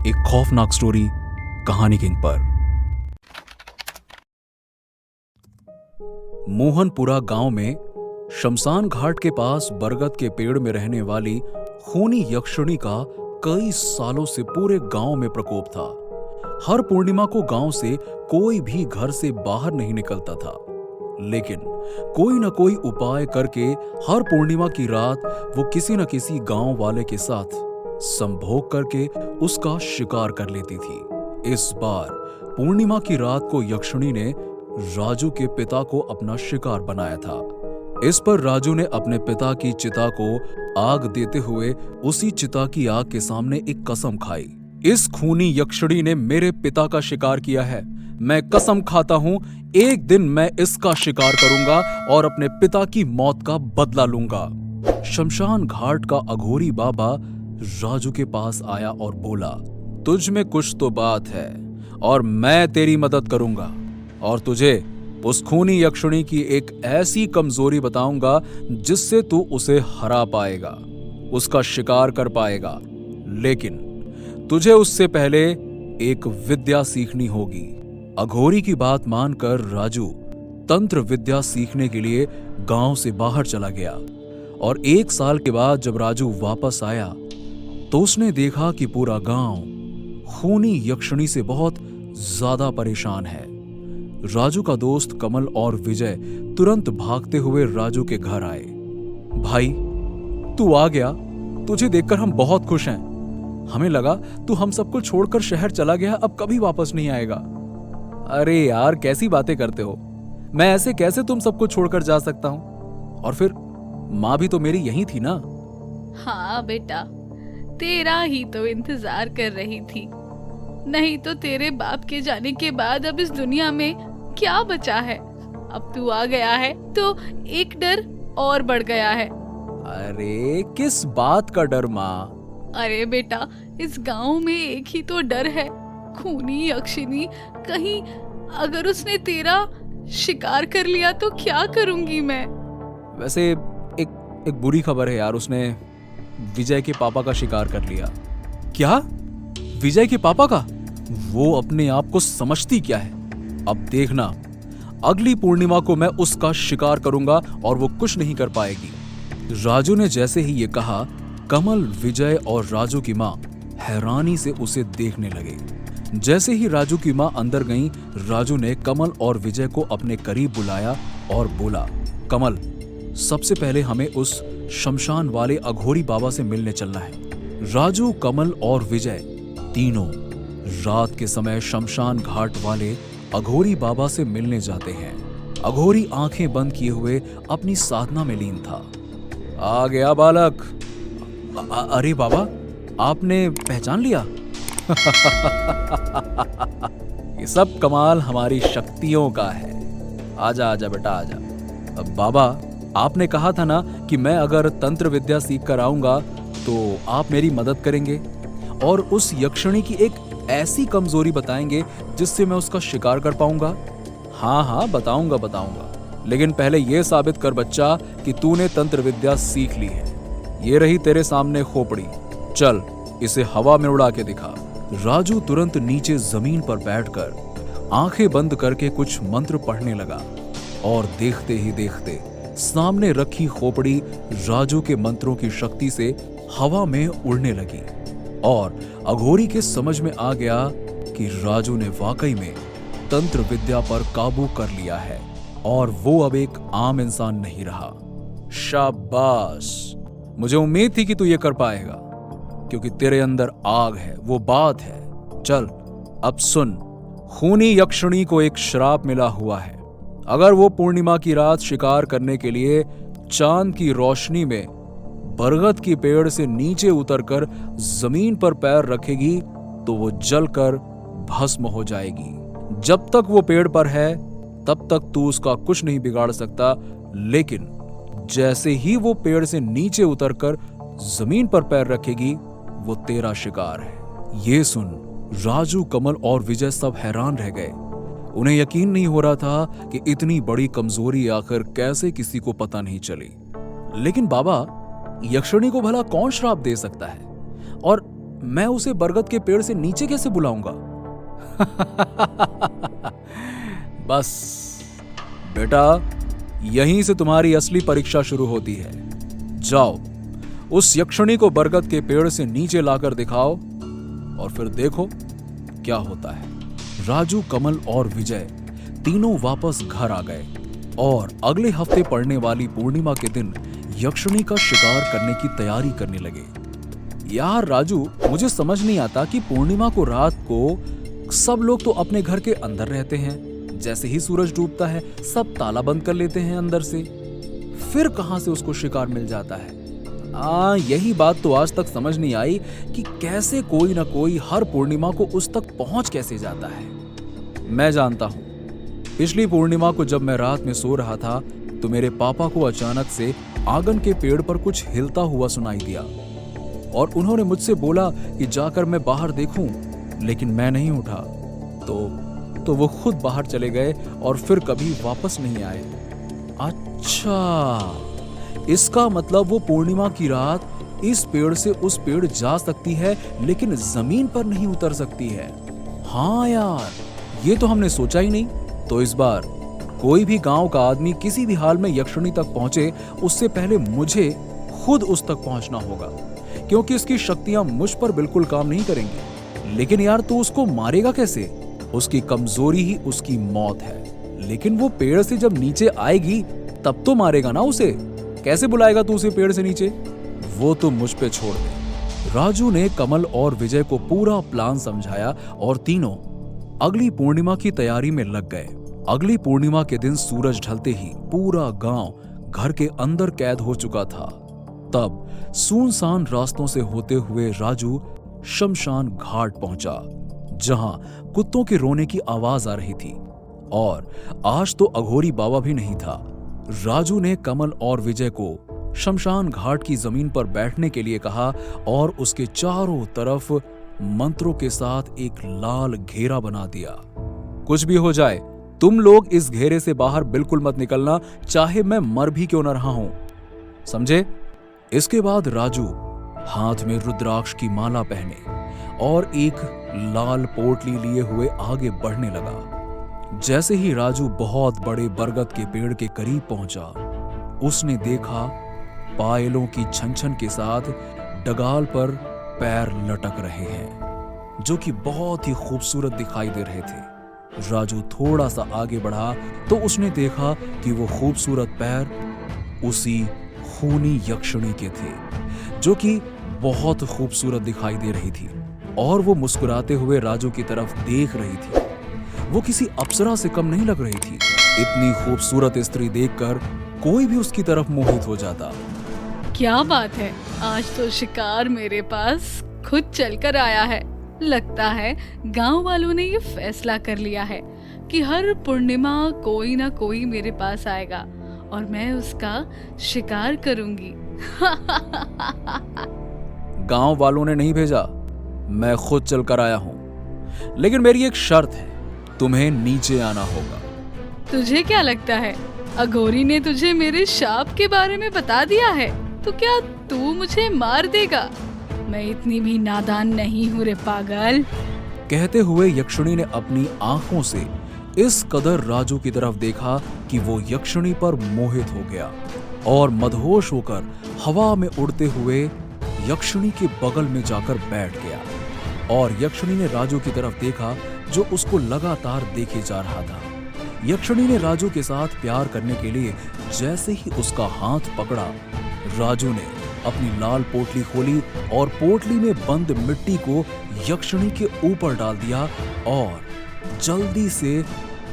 एक खौफनाक स्टोरी कहानी किंग पर। मोहनपुरा गांव में शमशान घाट के पास बरगद के पेड़ में रहने वाली खूनी यक्षिणी का कई सालों से पूरे गांव में प्रकोप था। हर पूर्णिमा को गांव से कोई भी घर से बाहर नहीं निकलता था, लेकिन कोई न कोई उपाय करके हर पूर्णिमा की रात वो किसी न किसी गांव वाले के साथ संभोग करके उसका शिकार कर लेती थी। इस बार पूर्णिमा की रात को यक्षिणी ने राजू के पिता को अपना शिकार बनाया था। इस पर राजू ने अपने पिता की चिता को आग देते हुए उसी चिता की आग के सामने एक कसम खाई। इस खूनी यक्षिणी ने मेरे पिता का शिकार किया है। मैं कसम खाता हूं, एक दिन मैं इसका शिकार करूंगा और अपने पिता की मौत का बदला लूंगा। शमशान घाट का अघोरी बाबा राजू के पास आया और बोला, तुझ में कुछ तो बात है और मैं तेरी मदद करूंगा और तुझे उस खूनी यक्षिणी की एक ऐसी कमजोरी बताऊंगा जिससे तू उसे हरा पाएगा, उसका शिकार कर पाएगा। लेकिन तुझे उससे पहले एक विद्या सीखनी होगी। अघोरी की बात मानकर राजू तंत्र विद्या सीखने के लिए गांव से बाहर चला गया और 1 साल के बाद जब राजू वापस आया तो उसने देखा कि पूरा गांव खूनी यक्षिणी से बहुत ज्यादा परेशान है। राजू का दोस्त कमल और विजय तुरंत भागते हुए राजू के घर आए। भाई, तू आ गया, तुझे देखकर हम बहुत खुश हैं। हमें लगा तू हम सबको छोड़कर शहर चला गया, अब कभी वापस नहीं आएगा। अरे यार, कैसी बातें करते हो? मैं ऐसे कैसे तुम सबको छोड़कर जा सकता हूं? और फिर माँ भी तो मेरी यहीं थी ना। हाँ बेटा, तेरा ही तो इंतजार कर रही थी। नहीं तो तेरे बाप के जाने के बाद अब इस दुनिया में क्या बचा है। अब तू आ गया है तो एक डर और बढ़ गया है। अरे किस बात का डर माँ? अरे बेटा, इस गांव में एक ही तो डर है, खूनी यक्षिणी। कहीं अगर उसने तेरा शिकार कर लिया तो क्या करूंगी मैं? वैसे एक बुरी खबर है यार, उसने विजय के पापा का शिकार कर लिया। क्या? विजय के पापा का? वो अपने आप को समझती क्या है? अब देखना, अगली पूर्णिमा को मैं उसका शिकार करूंगा और वो कुछ नहीं कर पाएगी। राजू ने जैसे ही ये कहा, कमल, विजय और राजू की माँ हैरानी से उसे देखने लगे। जैसे ही राजू की माँ अंदर गईं, राजू ने कमल और विजय को अपने करीब बुलाया और बोला, कमल, सबसे पहले हमें उस शमशान वाले अघोरी बाबा से मिलने चलना है। राजू, कमल और विजय तीनों रात के समय शमशान घाट वाले अघोरी बाबा से मिलने जाते हैं। अघोरी आंखें बंद किए हुए अपनी साधना में लीन था। आ गया बालक। अरे बाबा, आपने पहचान लिया? ये सब कमाल हमारी शक्तियों का है। आजा आजा बेटा आजा। अब बाबा, आपने कहा था ना कि मैं अगर तंत्र विद्या सीख कर आऊंगा तो आप मेरी मदद करेंगे और उस यक्षिणी की एक ऐसी कमजोरी बताएंगे जिससे मैं उसका शिकार कर पाऊंगा। हाँ हाँ, बताऊंगा, लेकिन पहले यह साबित कर बच्चा कि तूने तंत्र विद्या सीख ली है। ये रही तेरे सामने खोपड़ी, चल इसे हवा में उड़ा के दिखा। राजू तुरंत नीचे जमीन पर बैठकर आंखें बंद करके कुछ मंत्र पढ़ने लगा और देखते ही देखते सामने रखी खोपड़ी राजू के मंत्रों की शक्ति से हवा में उड़ने लगी और अघोरी के समझ में आ गया कि राजू ने वाकई में तंत्र विद्या पर काबू कर लिया है और वो अब एक आम इंसान नहीं रहा। शाबाश, मुझे उम्मीद थी कि तू ये कर पाएगा, क्योंकि तेरे अंदर आग है, वो बात है। चल अब सुन, खूनी यक्षिणी को एक श्राप मिला हुआ है। अगर वो पूर्णिमा की रात शिकार करने के लिए चांद की रोशनी में बरगद की पेड़ से नीचे उतरकर जमीन पर पैर रखेगी तो वो जलकर भस्म हो जाएगी। जब तक वो पेड़ पर है तब तक तू उसका कुछ नहीं बिगाड़ सकता, लेकिन जैसे ही वो पेड़ से नीचे उतरकर जमीन पर पैर रखेगी वो तेरा शिकार है। ये सुन राजू, कमल और विजय सब हैरान रह गए। उन्हें यकीन नहीं हो रहा था कि इतनी बड़ी कमजोरी आखिर कैसे किसी को पता नहीं चली। लेकिन बाबा, यक्षिणी को भला कौन श्राप दे सकता है? और मैं उसे बरगद के पेड़ से नीचे कैसे बुलाऊंगा? बस बेटा, यहीं से तुम्हारी असली परीक्षा शुरू होती है। जाओ, उस यक्षिणी को बरगद के पेड़ से नीचे लाकर दिखाओ और फिर देखो क्या होता है। राजू, कमल और विजय तीनों वापस घर आ गए और अगले हफ्ते पड़ने वाली पूर्णिमा के दिन यक्षिणी का शिकार करने की तैयारी करने लगे। यार राजू, मुझे समझ नहीं आता कि पूर्णिमा को रात को सब लोग तो अपने घर के अंदर रहते हैं, जैसे ही सूरज डूबता है सब ताला बंद कर लेते हैं अंदर से, फिर कहां से उसको शिकार मिल जाता है? यही बात तो आज तक समझ नहीं आई कि कैसे कोई ना कोई हर पूर्णिमा को उस तक पहुंच कैसे जाता है। मैं जानता हूं, पिछली पूर्णिमा को जब मैं रात में सो रहा था तो मेरे पापा को अचानक से आंगन के पेड़ पर कुछ हिलता हुआ सुनाई दिया और उन्होंने मुझसे बोला कि जाकर मैं बाहर देखूं, लेकिन मैं नहीं उठा तो वो खुद बाहर चले गए और फिर कभी वापस नहीं आए। अच्छा, इसका मतलब वो पूर्णिमा की रात इस पेड़ से उस पेड़ जा सकती है लेकिन जमीन पर नहीं उतर सकती है। हाँ यार, ये तो हमने सोचा ही नहीं। तो इस बार कोई भी गांव का आदमी किसी भी हाल में यक्षिणी तक पहुंचे उससे पहले मुझे खुद उस तक पहुंचना होगा, क्योंकि इसकी शक्तियां मुझ पर बिल्कुल काम नहीं करेंगी। लेकिन यार, तू उसको मारेगा कैसे? उसकी कमजोरी ही उसकी मौत है, लेकिन वो पेड़ से जब नीचे आएगी तब तो मारेगा ना उसे। कैसे बुलाएगा तू उसे पेड़ से नीचे? वो तो मुझ पे छोड़ दे। राजू ने कमल और विजय को पूरा प्लान समझाया और तीनों अगली पूर्णिमा की तैयारी में लग गए। अगली पूर्णिमा के दिन सूरज ढलते ही पूरा गांव घर के अंदर कैद हो चुका था। तब सुनसान रास्तों से होते हुए राजू शमशान घाट पहुंचा, जहां कुत्तों के रोने की आवाज आ रही थी और आज तो अघोरी बाबा भी नहीं था। राजू ने कमल और विजय को शमशान घाट की जमीन पर बैठने के लिए कहा और उसके चारों तरफ मंत्रों के साथ एक लाल घेरा बना दिया। कुछ भी हो जाए, तुम लोग इस घेरे से बाहर बिल्कुल मत निकलना, चाहे मैं मर भी क्यों न रहा हूं, समझे? इसके बाद राजू हाथ में रुद्राक्ष की माला पहने और एक लाल पोटली लिए हुए आगे बढ़ने लगा। जैसे ही राजू बहुत बड़े बरगद के पेड़ के करीब पहुंचा, उसने देखा पायलों की छन-छन के साथ डगाल पर पैर लटक रहे हैं, जो कि बहुत ही खूबसूरत दिखाई दे रहे थे। राजू थोड़ा सा आगे बढ़ा तो उसने देखा कि वो खूबसूरत पैर उसी खूनी यक्षिणी के थे, जो कि बहुत खूबसूरत दिखाई दे रही थी और वो मुस्कुराते हुए राजू की तरफ देख रही थी। वो किसी अप्सरा से कम नहीं लग रही थी। इतनी खूबसूरत स्त्री देखकर कोई भी उसकी तरफ मोहित हो जाता। क्या बात है, आज तो शिकार मेरे पास खुद चलकर आया है। लगता है गांव वालों ने ये फैसला कर लिया है कि हर पूर्णिमा कोई ना कोई मेरे पास आएगा और मैं उसका शिकार करूंगी। गांव वालों ने नहीं भेजा, मैं खुद चलकर आया हूं, लेकिन मेरी एक शर्त है, तुम्हें नीचे आना होगा। तुझे क्या लगता है, अघोरी ने तुझे मेरे शाप के बारे में बता दिया है तो क्या तू मुझे मार देगा? मैं इतनी भी नादान नहीं हूँ रे पागल। कहते हुए यक्षिणी ने अपनी आंखों से इस कदर राजू की तरफ देखा कि वो यक्षिणी पर मोहित हो गया और मदहोश होकर हवा में उड़ते हुए यक्षिणी के बगल में जाकर बैठ गया। और यक्षिणी ने राजू की तरफ देखा, जो उसको लगातार देखे जा रहा था। यक्षिणी ने राजू के साथ प्यार करने के लिए जैसे ही उसका हाथ पकड़ा, राजू ने अपनी लाल पोटली खोली और पोटली में बंद मिट्टी को यक्षिणी के ऊपर डाल दिया और जल्दी से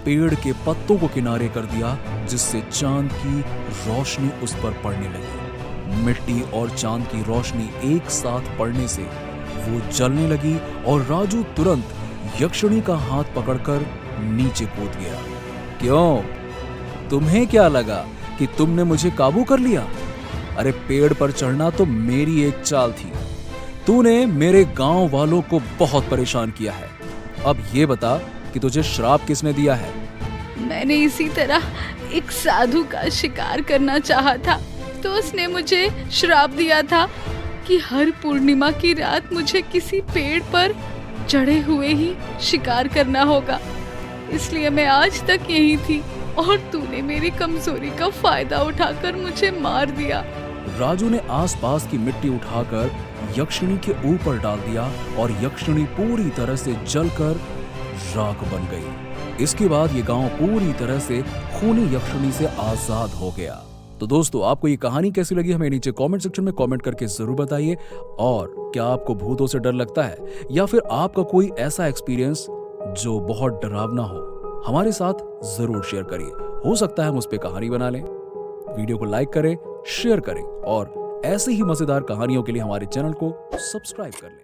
पेड़ के पत्तों को किनारे कर दिया, जिससे चांद की रोशनी उस पर पड़ने लगी। मिट्टी और चांद की रोशनी एक साथ पड़ने से वो जलने लगी और राजू तुरंत यक्षिणी का हाथ पकड़कर नीचे कूद गया। क्यों, तुम्हें क्या लगा कि तुमने मुझे काबू कर लिया? अरे पेड़ पर चढ़ना तो मेरी एक चाल थी। तूने मेरे गांव वालों को बहुत परेशान किया है। अब ये बता कि तुझे श्राप किसने दिया है? मैंने इसी तरह एक साधु का शिकार करना चाहा था तो उसने मुझे श्राप दिया था। कि हर पूर्णिमा की रात मुझे किसी पेड़ पर चढ़े हुए ही शिकार करना होगा। इसलिए मैं आज तक यही थी और तूने मेरी कमजोरी का फायदा उठाकर मुझे मार दिया। राजू ने आसपास की मिट्टी उठाकर यक्षिणी के ऊपर डाल दिया और यक्षिणी पूरी तरह से जलकर राख बन गई। इसके बाद ये गांव पूरी तरह से खूनी यक्षिणी से आजाद हो गया। तो दोस्तों, आपको ये कहानी कैसी लगी हमें नीचे कमेंट सेक्शन में कमेंट करके जरूर बताइए। और क्या आपको भूतों से डर लगता है या फिर आपका कोई ऐसा एक्सपीरियंस जो बहुत डरावना हो, हमारे साथ जरूर शेयर करिए। हो सकता है हम उस पर कहानी बना लें। वीडियो को लाइक करें, शेयर करें और ऐसे ही मजेदार कहानियों के लिए हमारे चैनल को सब्सक्राइब कर लें।